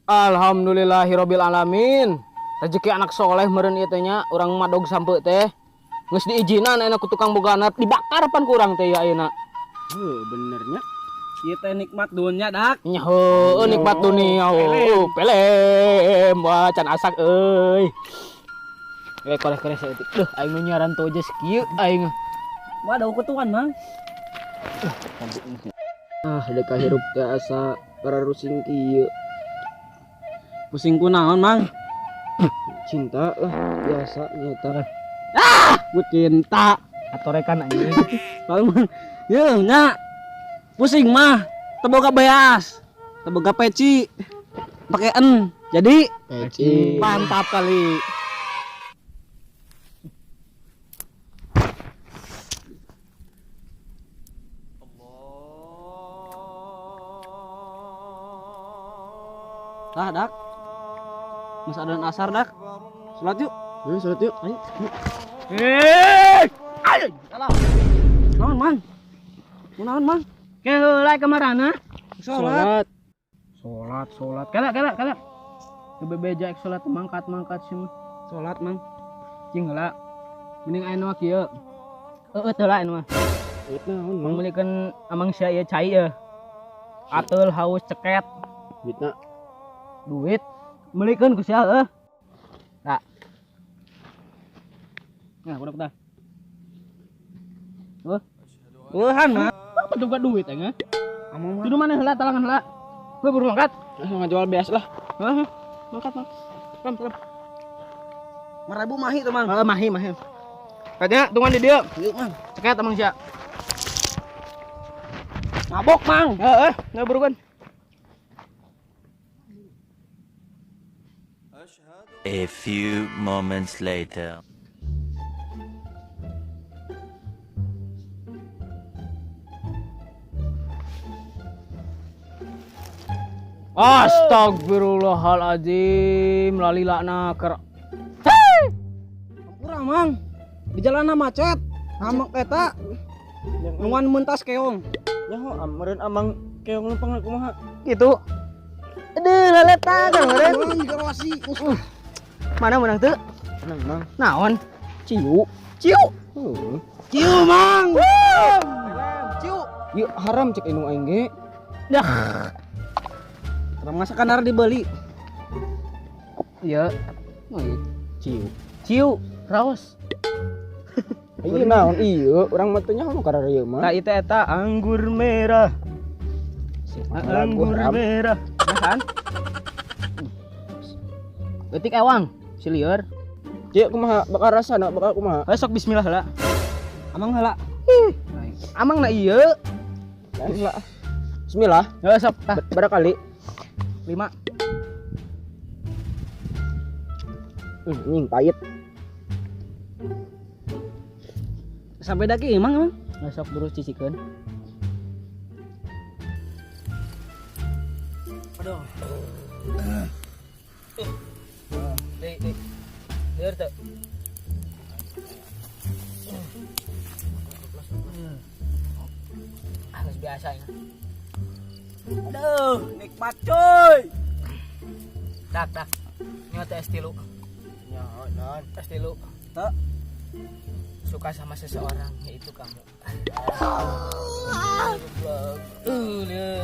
Alhamdulillahirabbil alamin. Rezeki anak soleh meureun ieu teh nya, urang madog sampe teh. Geus diijinan ayeuna ku tukang boganat dibakar pan kurang teh ayeuna. Heuh, bener nya. Ieu teh nikmat dunya, Dak. Nya heueuh nikmat dunia pelem wah can asak euy. Korek saeutik. Duh aing nu nyaran teu aja sakieu aing. Waduh kutuan, Mang. Deka hirup teh asa kararusing kieu. Pusing kunaon, Mang? Cinta lah biasa nyata. Ku cinta. Atorekan anjing. Mang. Yeuh, nya. Pusing mah. Teu boga beas. Teu boga peci. Pake en. Jadi Peci. mantap kali. Tah, Dak. Mas adzan asar, Dak. Salat yuk. Salat yuk. Ayo. Ayo. Salah. Naon, Mang? Naon, Mang? Ke heula kemarana? Salat. Salat. Kala. Kebebeja ek salat mangkat sih mah. Salat, Mang. Cing heula. Mending aya mah kieu. Teu lah anu mah. Naon, Mang? Memilikeun amang sia ieu cai ya. Ateul haus ceket. Bitna. Duit melikeun ku sia heuh. Tah. Nah, budak tah. Eueuhan, Mang. Apa juga duit engah? Amang mah. Kudu mana heula talangan heula. Heuh buru mangkat. Ngajual beas lah. Heeh. Mangkat. Kam. 5.000 mahi tuh, Mang. Mahi. Katanya tungguan di dieu. Yuk, Mang. Ceket amang sia. Mabok, Mang. Heeh, ngaburukeun. A few moments later. Astagfirullahaladzim, lalilana ker. Kurang, Mang. Di jalan macet. Amak eta. Nungan mentas keong. Ya, meureun amang keong lempeng kumaha? Gitu. Aduh, laletan meureun. Garwasi. Mana menang teu? Tenang, Mang. Naon? Ciu. Ciu. Ciu, Mang. Ciu. Ieu haram cek indung aing ge. Dah. Orang masakan harus dibeli. Iya. Oh, iya. Ciu. Raos. Ieu naon ieu? Urang mah teu nyaho karena ieu mah. Tah itu eta anggur merah. Anggur merah. Nah kan? Eutik ewang, si lieur. Cieu kumaha bakal rasana bakal kumaha? Sok bismillah heula. Amang heula. Amang na ieu. Heula. Bismillah. Heeh sok tah Barakali. 5. Nying pahit. Sampai daki emang. Sok buru cicikeun. Aduh. Dei. Lieur teu. Geus biasa ya. Aduh, nikmat cuy. Tak. Ini teh es tilu. Non. Es tilu. Teu. Suka sama seseorang yaitu kamu.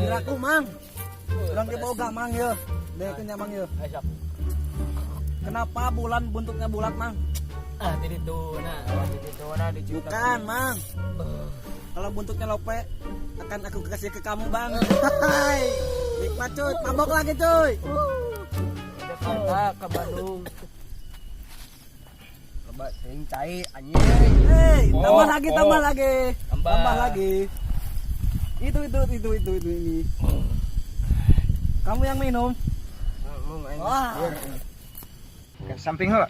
Kiraku, Mang. Urang ge boga, Mang ye. Dekeun nya, Mang ye. Sok. Kenapa bulan bentuknya bulat, Mang? Ditituna dicuta. Bukan, Mang. Kalau bentuknya lope akan aku kasih ke kamu, Bang. Nikmat cuy, mabok lagi cuy. Jakarta ke Bandung. Coba sing cai anjing. Tambah lagi. Tambah lagi. Itu ini. Kamu yang minum? Wah. Ke samping heula.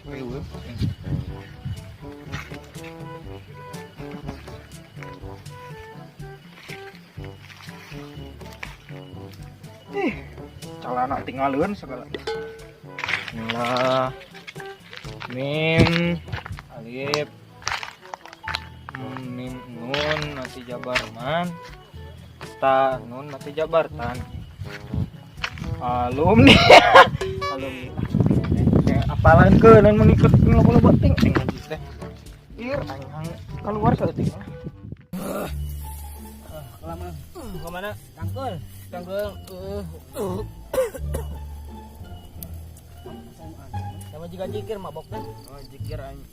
Calana tinggalin segala. Bismillah. Mim alif mim nun nanti jabar man ta nun nanti jabar tan Alum nih. Alum. Apalan ke dan mengikut loba-loba ting anjing teh. Ir aing keluar saeutik. Lama. Kemana? Tangkul. Tanggul. Sama juga jikir mabok teh. Oh jikir aing.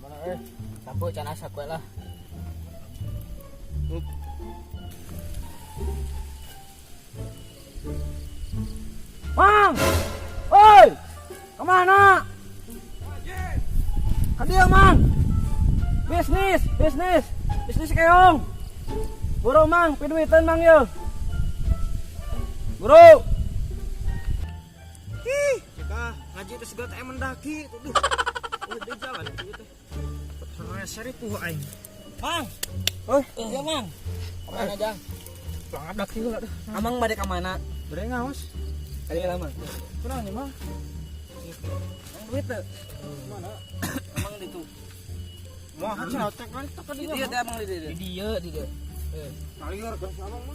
Mana Tampo can asa kue lah. Mang! Oi! Kemana? Kadieu, Mang. Bisnis keong. Buru, Mang, piduitan, Mang, yuk. Buru. Ih, cekah ngaji teh segala teh mendaki. Duh. Udah jalan itu teh. Soalnya seripuh aing. Mang. Iya, Mang. Kemana Jang? Pulang ada kieu dah. Amang bade ka mana? Bere ngaos. Kali lama. Kurang nih mah. Mang duit teu. Mana? Amang ditu. Mau hancur tek kan tek ka Di dieu. dieu teh amang di dieu. Di dieu. Kalieur kan sama mah.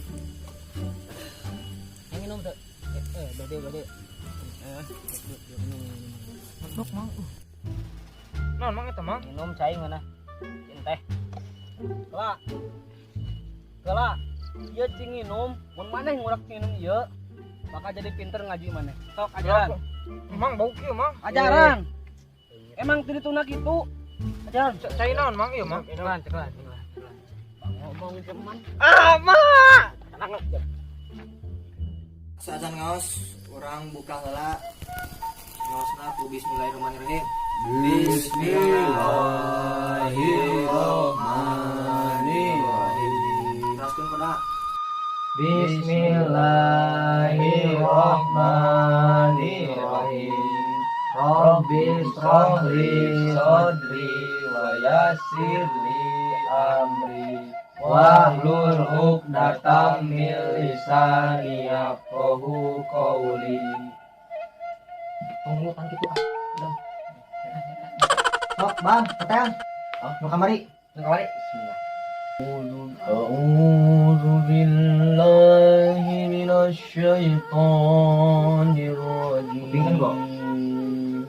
Yang minum teh. Bade. Mantap mang. Naon mang eta mang? Minum cai mana? Cin teh. Kela. Ieu cing minum, mun maneh ngurak minum ieu, bakal jadi pinter ngaji maneh. Sok ajaran. Mang bau kieu mang. Ajaran. Emang teu dituna kitu. Ajaran. Cai naon mang ieu mang? Ceklan. Ngomong cuman. Ah, mak. Sajan ngaos orang buka heula ngaosna ku bismillahirrahmanirrahim. Bismillahirrahmanirrahim. Teruskeun pada Bismillahirrahmanirrahim. Rabbi shrahli sadri wa yassirli amri wahlul 'uqdatam min lisani yafqahu qawli. tunggu kan kitu ah. Udah. Sok, Bang, keteang. Oh, nu kamari. Bismillah. A'udzu billahi minasy syaithanir Bingung, Bang? rajim.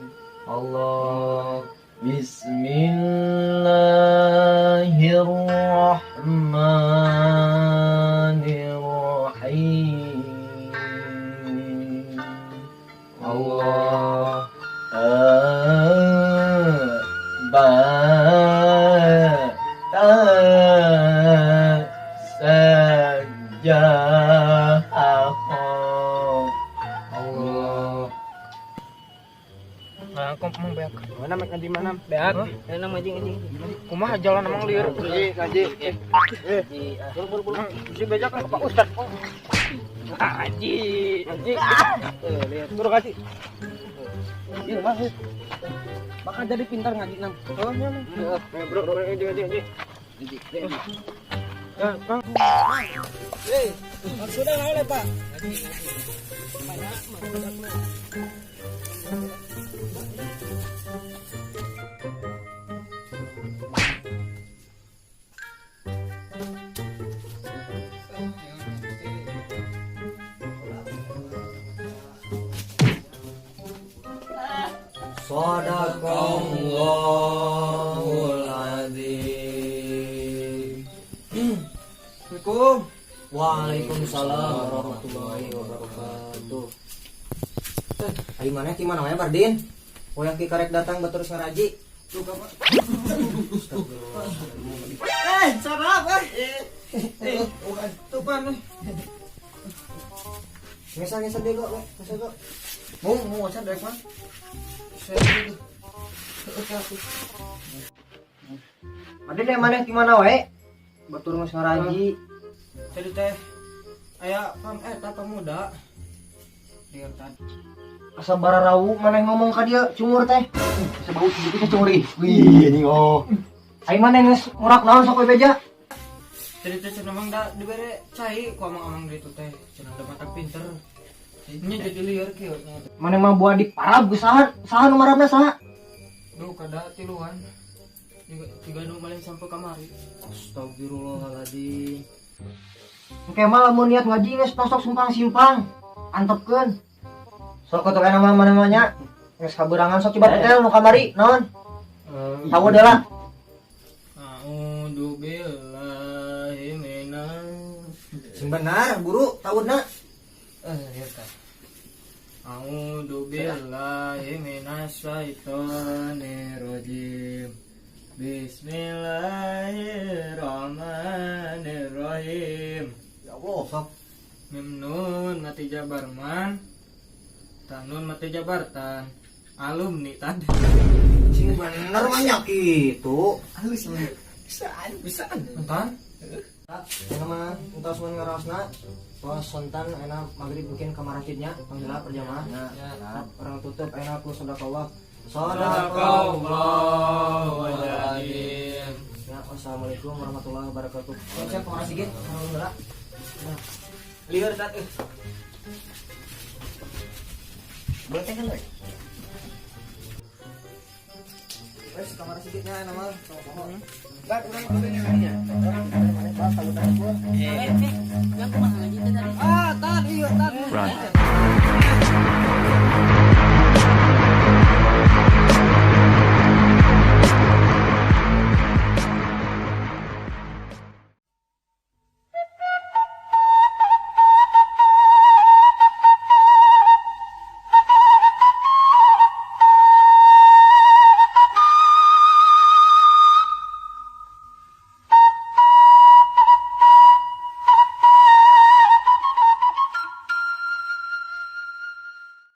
Allah Bismillahirrahmanirrahim. Allah saja Allah. Nah, kok mang beak. Mana mek ngaji mana? Beak. Enak ngaji. Kumaha jalan emang lieur. Ngaji. Buru. Si beja kan ke Pak Ustad. Ngaji. Lihat. Buru ngaji. Ieu mah. Bakal jadi pintar ngaji nang. Oh, nya mang. Bro, ngaji. Ya, Bang. Sudah oleh, Pak. Shadaqallahul adzim. Assalamualaikum. Waalaikumsalam warahmatullahi wabarakatuh. Ari maneh ti mana wae Bardin? Hoyong ki karek datang batur saraji. Tuh ka, Pak. Sarap, tupan. Ngesa dego, we. Ngesa go. Mau ngasa direk mah. Bardin deh maneh ti mana wae? Batur geus ngaraji. Tadi teh aya pemuda. Dia tadi. Asa bararawu maneh ngomong ka dieu cumur teh. Asa bau sedikit cumur ih. Wih, anjing oh. Ai maneh geus ngurak naon sok we beja? Tadi teh cenah mang da dibere cai ku amang-amang ditu teh. Cenah da mata pinter. Nya jadi lieur kieu. Maneh mah buah di parab geus saha nu marabna saha? Duh kada tiluan. Tiga nu maling sampai kamari. Astagfirullahaladzim. Engke mah lamun niat ngaji geus tosok simpang-simpang. Antepkeun. Sok atuh kana mah mana-mana. Geus kaberangan sok coba petel nu kamari, naon? Tahu adalah. A'udzu billahi minas. Sing benar, guru, tahuna. Ya tah. A'udzu billahi minas syaitonir rajim. Bismillahirrahmanirrahim. Ya Allah, sok. Mim nun mati jabarman. Tanun mati jabartan. Alumni tadi. Sing bener mah nya kitu. Halus bisaan. Entan. Enak mah entos mun ngaraosna. Tos sontan enak magrib bikin kamar masjidnya, panggila berjamaah. Ya, orang tutup enak ku sedekah. Sadaqallahul-azim. Ya, wassalamualaikum warahmatullahi wabarakatuh. Siap kamar sigit, alhamdulillah. Lieur tat Boleh teh kan, Boy? Wes kamar sigitnya nama. Enggak, urang kudunya. Orang tahu-tahu gua. Yang kumaha ngaji teh tadi? Run.